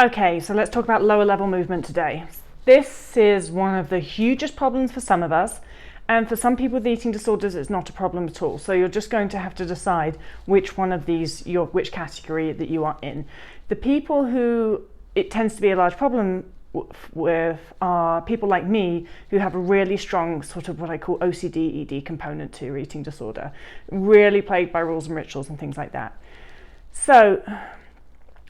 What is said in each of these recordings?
Okay, so let's talk about lower level movement today. This is one of the hugest problems for some of us, and for some people with eating disorders, it's not a problem at all. So you're just going to have to decide which one of these, which category that you are in. The people who it tends to be a large problem with are people like me who have a really strong sort of what I call OCD ED component to your eating disorder, really plagued by rules and rituals and things like that. So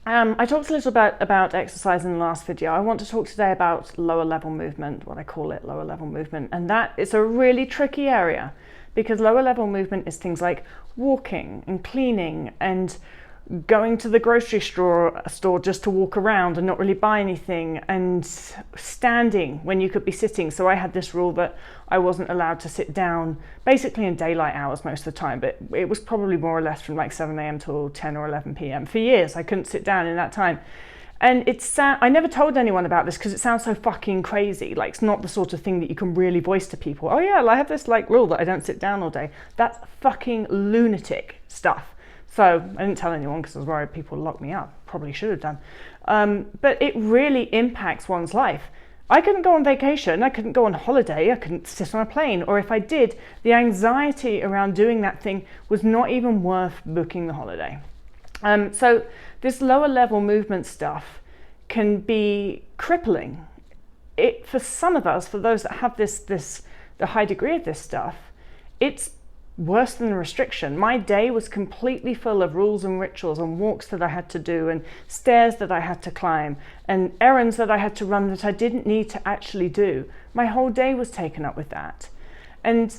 I talked a little bit about exercise in the last video. I want to talk today about lower level movement, what I call it, lower level movement. And that is a really tricky area because lower level movement is things like walking and cleaning and going to the grocery store just to walk around and not really buy anything, and standing when you could be sitting. So I had this rule that I wasn't allowed to sit down basically in daylight hours most of the time, but it was probably more or less from like 7 a.m. till 10 or 11 p.m. For years I couldn't sit down in that time. And I never told anyone about this because it sounds so fucking crazy. Like, it's not the sort of thing that you can really voice to people. Oh yeah, I have this like rule that I don't sit down all day. That's fucking lunatic stuff. So I didn't tell anyone because I was worried people would lock me up. Probably should have done. But it really impacts one's life. I couldn't go on vacation, I couldn't go on holiday, I couldn't sit on a plane, or if I did, the anxiety around doing that thing was not even worth booking the holiday. So this lower level movement stuff can be crippling. For some of us, for those that have the high degree of this stuff, it's worse than a restriction. My day was completely full of rules and rituals and walks that I had to do and stairs that I had to climb and errands that I had to run that I didn't need to actually do. My whole day was taken up with that. And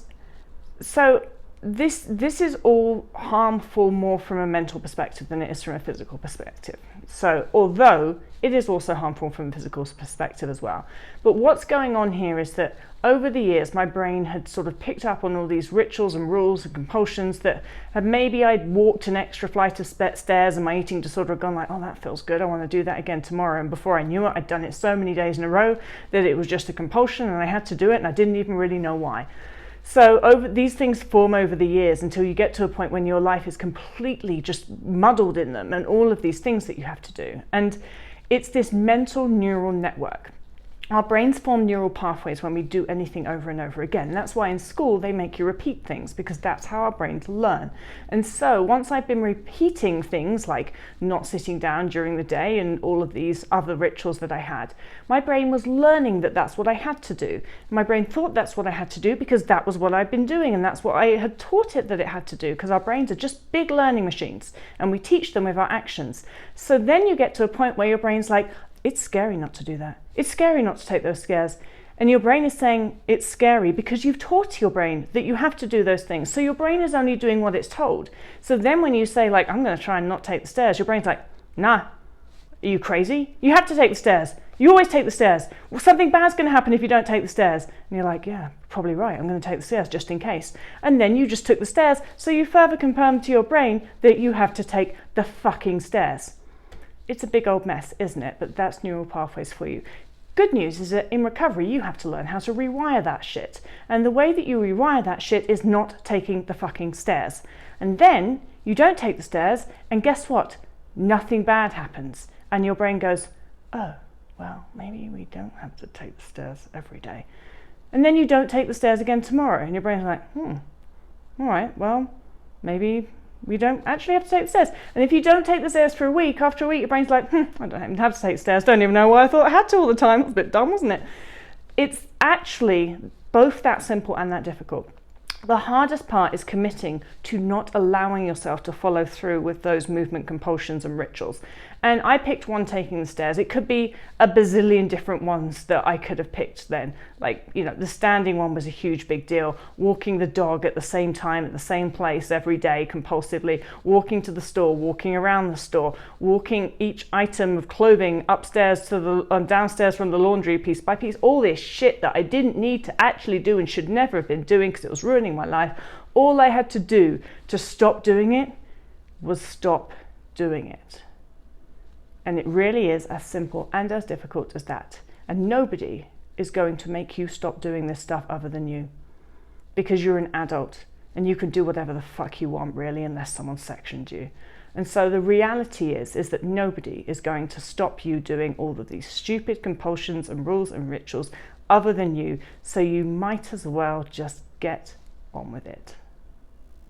so this is all harmful more from a mental perspective than it is from a physical perspective. So although it is also harmful from a physical perspective as well. But what's going on here is that over the years, my brain had sort of picked up on all these rituals and rules and compulsions that maybe I'd walked an extra flight of stairs and my eating disorder had gone like, oh, that feels good, I want to do that again tomorrow. And before I knew it, I'd done it so many days in a row that it was just a compulsion and I had to do it and I didn't even really know why. So these things form over the years until you get to a point when your life is completely just muddled in them and all of these things that you have to do. And it's this mental neural network. Our brains form neural pathways when we do anything over and over again. And that's why in school they make you repeat things, because that's how our brains learn. And so once I've been repeating things like not sitting down during the day and all of these other rituals that I had, my brain was learning that that's what I had to do. My brain thought that's what I had to do because that was what I'd been doing and that's what I had taught it that it had to do, because our brains are just big learning machines and we teach them with our actions. So then you get to a point where your brain's like, it's scary not to do that. It's scary not to take those stairs. And your brain is saying it's scary because you've taught your brain that you have to do those things. So your brain is only doing what it's told. So then when you say like, I'm going to try and not take the stairs, your brain's like, nah, are you crazy? You have to take the stairs. You always take the stairs. Well, something bad's going to happen if you don't take the stairs. And you're like, yeah, probably right. I'm going to take the stairs just in case. And then you just took the stairs. So you further confirm to your brain that you have to take the fucking stairs. It's a big old mess, isn't it? But that's neural pathways for you. Good news is that in recovery, you have to learn how to rewire that shit. And the way that you rewire that shit is not taking the fucking stairs. And then you don't take the stairs, and guess what? Nothing bad happens. And your brain goes, oh, well, maybe we don't have to take the stairs every day. And then you don't take the stairs again tomorrow, and your brain's like, all right, well, maybe we don't actually have to take the stairs. And if you don't take the stairs for a week, after a week, your brain's like, I don't even have to take the stairs. Don't even know why I thought I had to all the time. It was a bit dumb, wasn't it? It's actually both that simple and that difficult. The hardest part is committing to not allowing yourself to follow through with those movement compulsions and rituals. And I picked one, taking the stairs. It could be a bazillion different ones that I could have picked then. Like, you know, the standing one was a huge big deal. Walking the dog at the same time, at the same place every day compulsively. Walking to the store, walking around the store, walking each item of clothing upstairs to the downstairs from the laundry piece by piece. All this shit that I didn't need to actually do and should never have been doing because it was ruining my life. All I had to do to stop doing it was stop doing it. And it really is as simple and as difficult as that. And nobody is going to make you stop doing this stuff other than you. Because you're an adult and you can do whatever the fuck you want, really, unless someone sectioned you. And so the reality is that nobody is going to stop you doing all of these stupid compulsions and rules and rituals other than you. So you might as well just get on with it.